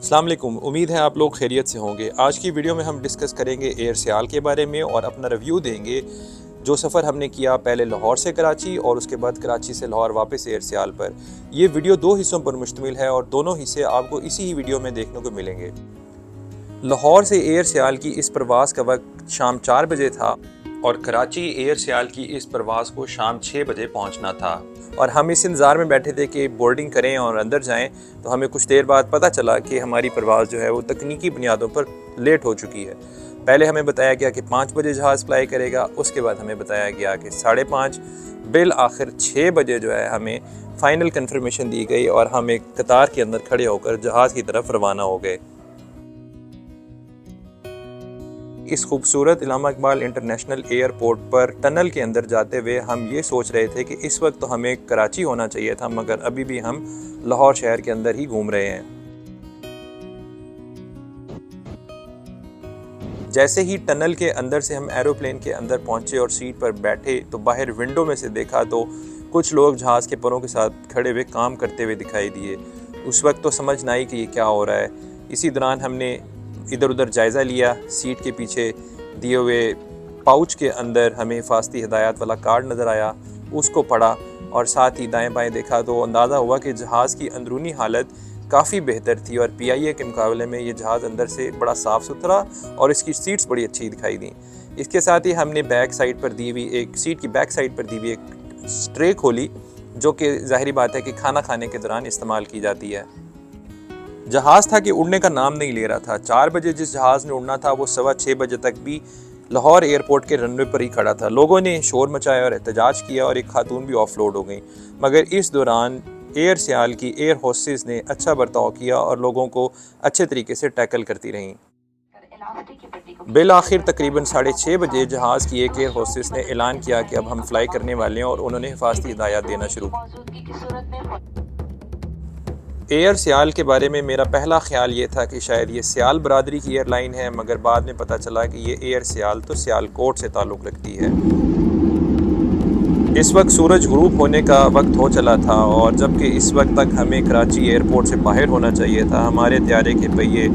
अस्सलाम वालेकुम। उम्मीद है आप लोग खैरियत से होंगे। आज की वीडियो में हम डिस्कस करेंगे एयर सियाल के बारे में और अपना रिव्यू देंगे जो सफ़र हमने किया, पहले लाहौर से कराची और उसके बाद कराची से लाहौर वापस एयर सियाल पर। ये वीडियो दो हिस्सों पर मुश्तमिल है और दोनों हिस्से आपको इसी ही वीडियो में देखने को मिलेंगे। लाहौर से एयर सियाल की इस प्रवास का वक्त शाम 4 बजे था और कराची एयर सियाल की इस प्रवास को शाम 6 बजे पहुंचना था और हम इस इंतज़ार में बैठे थे कि बोर्डिंग करें और अंदर जाएं। तो हमें कुछ देर बाद पता चला कि हमारी परवाज़ जो है वो तकनीकी बुनियादों पर लेट हो चुकी है। पहले हमें बताया गया कि 5 बजे जहाज़ फ्लाई करेगा, उसके बाद हमें बताया गया कि 5:30, बिल आखिर 6 बजे जो है हमें फ़ाइनल कन्फर्मेशन दी गई और हम एक कतार के अंदर खड़े होकर जहाज़ की तरफ रवाना हो गए। इस खूबसूरत इलामा इकबाल इंटरनेशनल एयरपोर्ट पर टनल के अंदर जाते हुए हम ये सोच रहे थे कि इस वक्त तो हमें कराची होना चाहिए था, मगर अभी भी हम लाहौर शहर के अंदर ही घूम रहे हैं। जैसे ही टनल के अंदर से हम एरोप्लेन के अंदर पहुंचे और सीट पर बैठे तो बाहर विंडो में से देखा तो कुछ लोग जहाज़ के परों के साथ खड़े हुए काम करते हुए दिखाई दिए। उस वक्त तो समझ ना आई कि ये क्या हो रहा है। इसी दौरान हमने इधर उधर जायज़ा लिया। सीट के पीछे दिए हुए पाउच के अंदर हमें हिफाजती हिदायत वाला कार्ड नज़र आया, उसको पढ़ा और साथ ही दाएं बाएं देखा तो अंदाज़ा हुआ कि जहाज़ की अंदरूनी हालत काफ़ी बेहतर थी और PIA के मुकाबले में ये जहाज़ अंदर से बड़ा साफ़ सुथरा और इसकी सीट्स बड़ी अच्छी दिखाई दी। इसके साथ ही हमने बैक साइड पर दी हुई एक सीट की बैक साइड पर दी हुई एक ट्रे खोली जो कि ज़ाहिरी बात है कि खाना खाने के दौरान इस्तेमाल की जाती है। जहाज़ था कि उड़ने का नाम नहीं ले रहा था। 4 बजे जिस जहाज़ ने उड़ना था वो 6:15 बजे तक भी लाहौर एयरपोर्ट के रनवे पर ही खड़ा था। लोगों ने शोर मचाया और एहतजाज किया और एक खातून भी ऑफलोड हो गई, मगर इस दौरान एयर सियाल की एयर होस्टेस ने अच्छा बर्ताव किया और लोगों को अच्छे तरीके से टैकल करती रहीं। बिल आखिर तकरीबन 6:30 बजे जहाज़ की एक एयर होस्टेस ने ऐलान किया कि अब हम फ्लाई करने वाले हैं और उन्होंने हिफाजती हिदायत देना शुरू की। एयर सियाल के बारे में मेरा पहला ख्याल ये था कि शायद ये सियाल बरादरी की एयरलाइन है, मगर बाद में पता चला कि ये एयर सियाल तो सियालकोट से ताल्लुक़ रखती है। इस वक्त सूरज गुरूब होने का वक्त हो चला था और जबकि इस वक्त तक हमें कराची एयरपोर्ट से बाहर होना चाहिए था, हमारे त्यारे के पहिए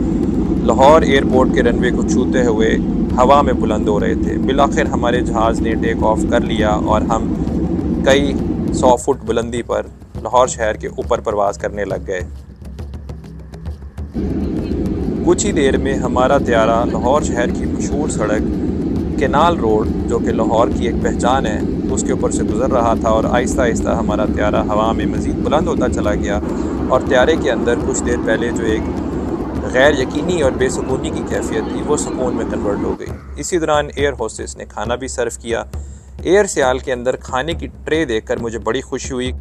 लाहौर एयरपोर्ट के रनवे को छूते हुए हवा में बुलंद हो रहे थे। बिलाखिर हमारे जहाज़ ने टेक ऑफ कर लिया और हम कई 100 फुट बुलंदी पर लाहौर शहर के ऊपर परवाज़ करने लग गए। कुछ ही देर में हमारा त्यारा लाहौर शहर की मशहूर सड़क केनाल रोड, जो कि लाहौर की एक पहचान है, उसके ऊपर से गुज़र रहा था और आहिस्ता आहिस्ता हमारा त्यारा हवा में मज़ीद बुलंद होता चला गया और त्यारे के अंदर कुछ देर पहले जो एक गैर यकीनी और बेसुकूनी की कैफियत थी वो सुकून में कन्वर्ट हो गई। इसी दौरान एयर होस्टेस ने खाना भी सर्व किया। एयर सियाल के अंदर खाने की ट्रे देखकर मुझे बड़ी खुशी हुई।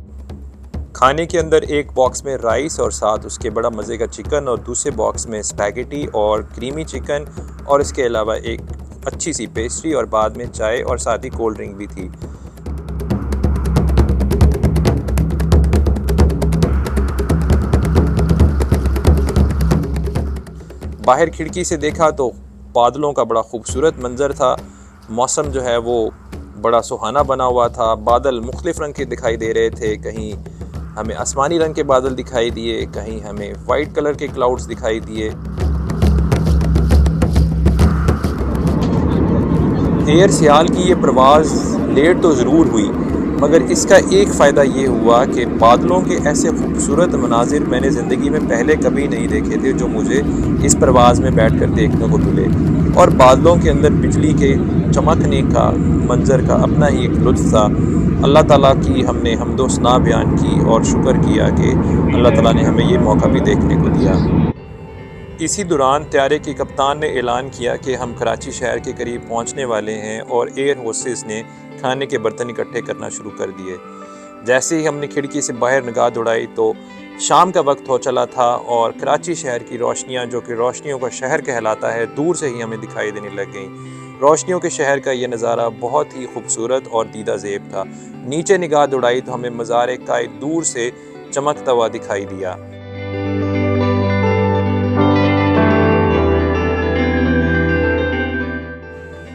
खाने के अंदर एक बॉक्स में राइस और साथ उसके बड़ा मज़े का चिकन और दूसरे बॉक्स में स्पैगेटी और क्रीमी चिकन और इसके अलावा एक अच्छी सी पेस्ट्री और बाद में चाय और साथ ही कोल्ड ड्रिंक भी थी। बाहर खिड़की से देखा तो बादलों का बड़ा खूबसूरत मंजर था। मौसम जो है वो बड़ा सुहाना बना हुआ था। बादल मुख्तलिफ रंग के दिखाई दे रहे थे। कहीं हमें आसमानी रंग के बादल दिखाई दिए, कहीं हमें वाइट कलर के क्लाउड्स दिखाई दिए। एयर सियाल की ये प्रवास लेट तो ज़रूर हुई, मगर इसका एक फ़ायदा ये हुआ कि बादलों के ऐसे खूबसूरत मनाजिर मैंने ज़िंदगी में पहले कभी नहीं देखे थे जो मुझे इस प्रवास में बैठकर देखने को मिले। और बादलों के अंदर बिजली के चमकने का मंजर का अपना ही एक लुत्फ़ था। अल्लाह ताला की हमने हम्दो सना बयान की और शुक्र किया कि अल्लाह ताला ने हमें ये मौका भी देखने को दिया। इसी दौरान त्यारे के कप्तान ने ऐलान किया कि हम कराची शहर के करीब पहुंचने वाले हैं और एयर होस्टेस ने खाने के बर्तन इकट्ठे करना शुरू कर दिए। जैसे ही हमने खिड़की से बाहर निगाह दौड़ाई तो शाम का वक्त हो चला था और कराची शहर की रोशनियां, जो कि रोशनियों का शहर कहलाता है, दूर से ही हमें दिखाई देने लग गईं। रोशनियों के शहर का ये नज़ारा बहुत ही खूबसूरत और दीदा ज़ेब था। नीचे निगाह दौड़ाई तो हमें मज़ार कायद दूर से चमकता हुआ दिखाई दिया।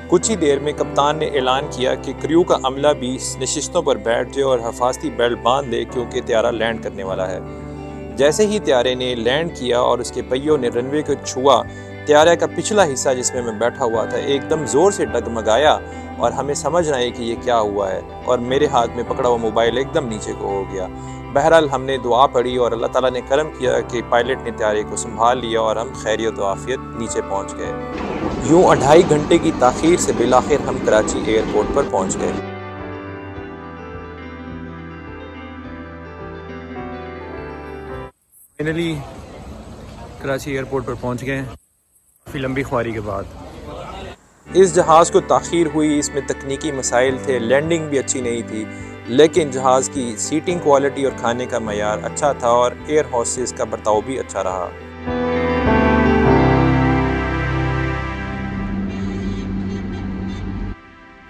कुछ ही देर में कप्तान ने ऐलान किया कि क्रू का अमला भी नशिस्तों पर बैठ जाए और हिफाजती बेल्ट बांध ले क्योंकि त्यारा लैंड करने वाला है। जैसे ही त्यारे ने लैंड किया और उसके पहियों ने रनवे को छुआ, त्यारे का पिछला हिस्सा जिसमें मैं बैठा हुआ था एकदम ज़ोर से डगमगाया और हमें समझ ना आई कि ये क्या हुआ है, और मेरे हाथ में पकड़ा हुआ मोबाइल एकदम नीचे को हो गया। बहरहाल हमने दुआ पढ़ी और अल्लाह ताला ने करम किया कि पायलट ने त्यारे को संभाल लिया और हम खैरियत व आफियत नीचे पहुंच गए। यूं 2.5 घंटे की ताख़ीर से बिलाखिर हम कराची एयरपोर्ट पर पहुंच गए। फाइनली कराची एयरपोर्ट पर पहुंच गए काफ़ी लंबी ख्वारी के बाद। इस जहाज़ को ताख़ीर हुई, इसमें तकनीकी मसाइल थे, लैंडिंग भी अच्छी नहीं थी, लेकिन जहाज़ की सीटिंग क्वालिटी और खाने का मयार अच्छा था और एयर होस्टेस का बर्ताव भी अच्छा रहा।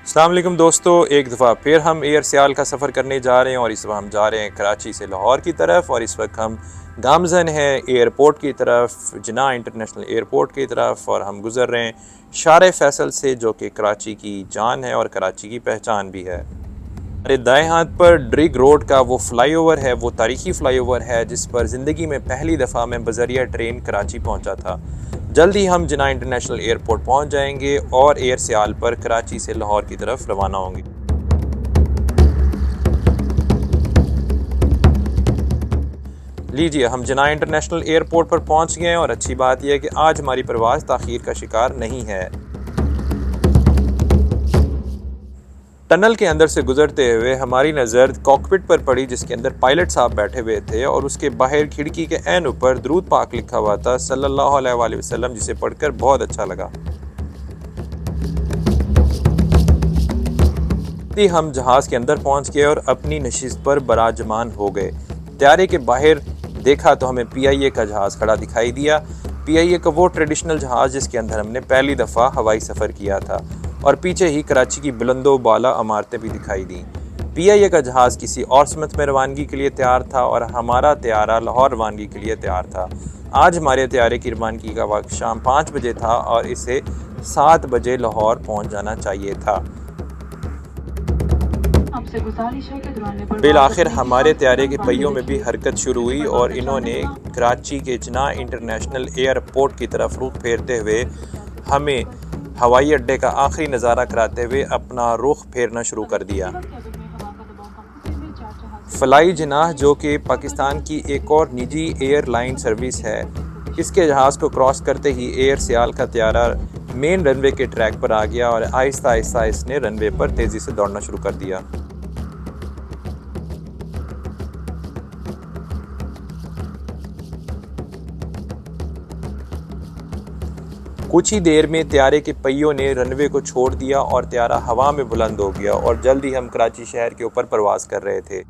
अस्सलाम वालेकुम दोस्तों, एक दफ़ा फिर हम एयर सियाल का सफ़र करने जा रहे हैं और इस वक्त हम जा रहे हैं कराची से लाहौर की तरफ, और इस वक्त हम गामजन है एयरपोर्ट की तरफ, जिन्ना इंटरनेशनल एयरपोर्ट की तरफ, और हम गुज़र रहे हैं शार फैसल से जो कि कराची की जान है और कराची की पहचान भी है। अरे दाएं हाथ पर ड्रिग रोड का वो फ्लाईओवर है, वो तारीखी फ्लाईओवर है जिस पर ज़िंदगी में पहली दफ़ा मैं बज़रिया ट्रेन कराची पहुंचा था। जल्द ही हम जिन्ना इंटरनेशनल एयरपोर्ट पहुंच जाएंगे और एयर सियाल पर कराची से लाहौर की तरफ रवाना होंगे। लीजिए, हम जिन्ना इंटरनेशनल एयरपोर्ट पर पहुंच गए हैं और अच्छी बात यह है कि आज हमारी परवाज़ ताख़ीर का शिकार नहीं है। टनल के अंदर से गुजरते हुए हमारी नज़र कॉकपिट पर पड़ी जिसके अंदर पायलट साहब बैठे हुए थे, और उसके बाहर खिड़की के ऐन ऊपर दुरूद पाक लिखा हुआ था सल्लल्लाहु अलैहि वसल्लम, जिसे पढ़कर बहुत अच्छा लगा। हम जहाज़ के अंदर पहुंच गए और अपनी नशिस्त पर बराजमान हो गए। त्यारे के बाहर देखा तो हमें PIA का जहाज़ खड़ा दिखाई दिया। PIA का वो ट्रेडिशनल जहाज़ जिसके अंदर हमने पहली दफ़ा हवाई सफ़र किया था, और पीछे ही कराची की बुलंदो बाला इमारतें भी दिखाई दी। PIA का जहाज़ किसी और समत में रवानगी के लिए तैयार था और हमारा त्यारा लाहौर रवानगी के लिए तैयार था। आज हमारे त्यारे की रवानगी का वक्त शाम 5 बजे था और इसे 7 बजे लाहौर पहुंच जाना चाहिए था। बिलाखिर हमारे त्यारे के पहियों में भी हरकत शुरू हुई और इन्होंने कराची के जिन्ना इंटरनेशनल एयरपोर्ट की तरफ रुख फेरते हुए हमें हवाई अड्डे का आखिरी नज़ारा कराते हुए अपना रुख फेरना शुरू कर दिया। फ्लाई जिन्ना जो कि पाकिस्तान की एक और निजी एयरलाइन सर्विस है, इसके जहाज़ को क्रॉस करते ही एयर सियाल का त्यारा मेन रनवे के ट्रैक पर आ गया और आहिस्ता आहिस्ता इसने रनवे पर तेज़ी से दौड़ना शुरू कर दिया। कुछ ही देर में त्यारे के पहियों ने रनवे को छोड़ दिया और त्यारा हवा में बुलंद हो गया और जल्द ही हम कराची शहर के ऊपर परवाज़ कर रहे थे।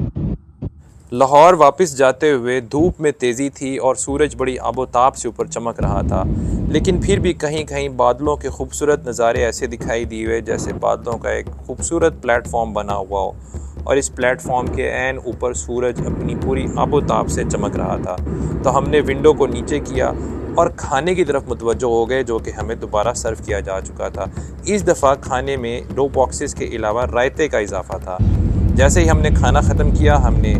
लाहौर वापस जाते हुए धूप में तेज़ी थी और सूरज बड़ी आबोताब से ऊपर चमक रहा था, लेकिन फिर भी कहीं कहीं बादलों के खूबसूरत नज़ारे ऐसे दिखाई दिए जैसे बादलों का एक खूबसूरत प्लेटफॉर्म बना हुआ हो, और इस प्लेटफॉर्म के ऐन ऊपर सूरज अपनी पूरी आबोताब से चमक रहा था। तो हमने विंडो को नीचे किया और खाने की तरफ मुतवज्जो हो गए, जो कि हमें दोबारा सर्व किया जा चुका था। इस दफ़ा खाने में 2 बॉक्सेस के अलावा रायते का इजाफा था। जैसे ही हमने खाना ख़त्म किया, हमने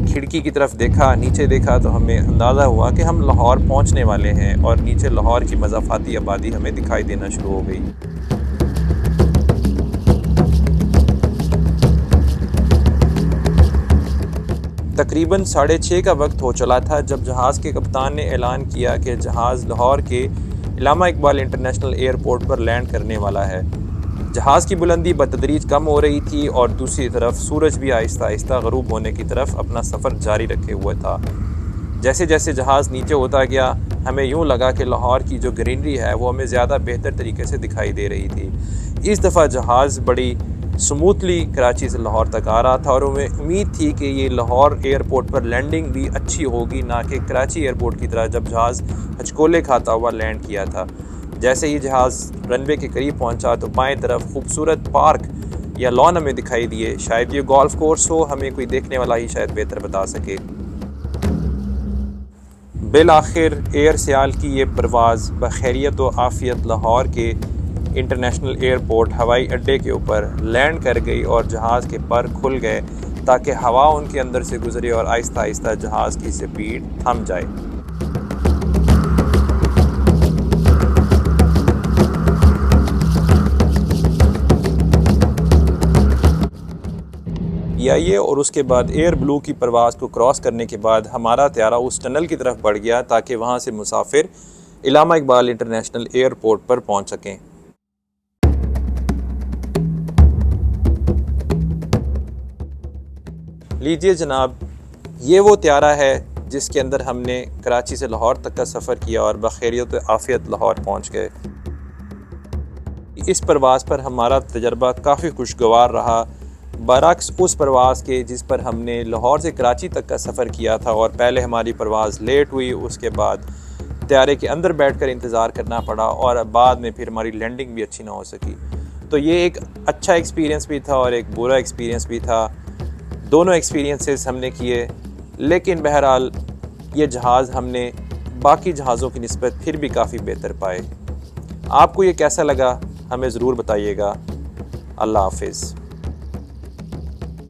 खिड़की की तरफ देखा, नीचे देखा तो हमें अंदाज़ा हुआ कि हम लाहौर पहुंचने वाले हैं, और नीचे लाहौर की मज़ाफ़ाती आबादी हमें दिखाई देना शुरू हो गई। तकरीबन 6:30 का वक्त हो चला था जब जहाज़ के कप्तान ने ऐलान किया कि जहाज़ लाहौर के इलामा इकबाल इंटरनेशनल एयरपोर्ट पर लैंड करने वाला है। जहाज़ की बुलंदी बतदरीज कम हो रही थी और दूसरी तरफ सूरज भी आहिस्ता आहिस्ता गरूब होने की तरफ अपना सफ़र जारी रखे हुआ था। जैसे जैसे जहाज़ नीचे होता गया, हमें यूँ लगा कि लाहौर की जो ग्रीनरी है वो हमें ज़्यादा बेहतर तरीके से दिखाई दे रही थी। इस दफ़ा जहाज़ बड़ी स्मूथली कराची से लाहौर तक आ रहा था और हमें उम्मीद थी कि ये लाहौर एयरपोर्ट पर लैंडिंग भी अच्छी होगी, ना कि कराची एयरपोर्ट की तरह जब जहाज़ हचकोले खाता हुआ लैंड किया था। जैसे ही जहाज़ रनवे के करीब पहुंचा तो बाएं तरफ खूबसूरत पार्क या लॉन हमें दिखाई दिए। शायद ये गोल्फ कोर्स हो, हमें कोई देखने वाला ही शायद बेहतर बता सके। बिल आखिर एयर सियाल की ये परवाज़ बखैरियत व आफ़ियत लाहौर के इंटरनेशनल एयरपोर्ट हवाई अड्डे के ऊपर लैंड कर गई और जहाज़ के पर खुल गए। ताकि हवा उनके अंदर से गुजरे और आहिस्ता आहिस्ता जहाज़ की स्पीड थम जाए। PIA और उसके बाद एयर ब्लू की परवाज़ को क्रॉस करने के बाद हमारा त्यारा उस टनल की तरफ बढ़ गया ताकि वहाँ से मुसाफिर इलामा इकबाल इंटरनेशनल एयरपोर्ट पर पहुँच सकें। लीजिए जनाब, ये वो त्यारा है जिसके अंदर हमने कराची से लाहौर तक का सफ़र किया और बखैरियत आफ़ियत लाहौर पहुँच गए। इस परवाज़ पर हमारा तजर्बा काफ़ी खुशगवार रहा, बरक्स उस परवाज़ के जिस पर हमने लाहौर से कराची तक का सफ़र किया था और पहले हमारी परवाज़ लेट हुई, उसके बाद त्यारे के अंदर बैठकर इंतज़ार करना पड़ा और बाद में फिर हमारी लैंडिंग भी अच्छी ना हो सकी। तो ये एक अच्छा एक्सपीरियंस भी था और एक बुरा एक्सपीरियंस भी था। दोनों एक्सपीरियंसेस हमने किए, लेकिन बहरहाल ये जहाज़ हमने बाकी जहाज़ों की निस्बत फिर भी काफ़ी बेहतर पाए। आपको ये कैसा लगा हमें ज़रूर बताइएगा। अल्लाह हाफ़िज़।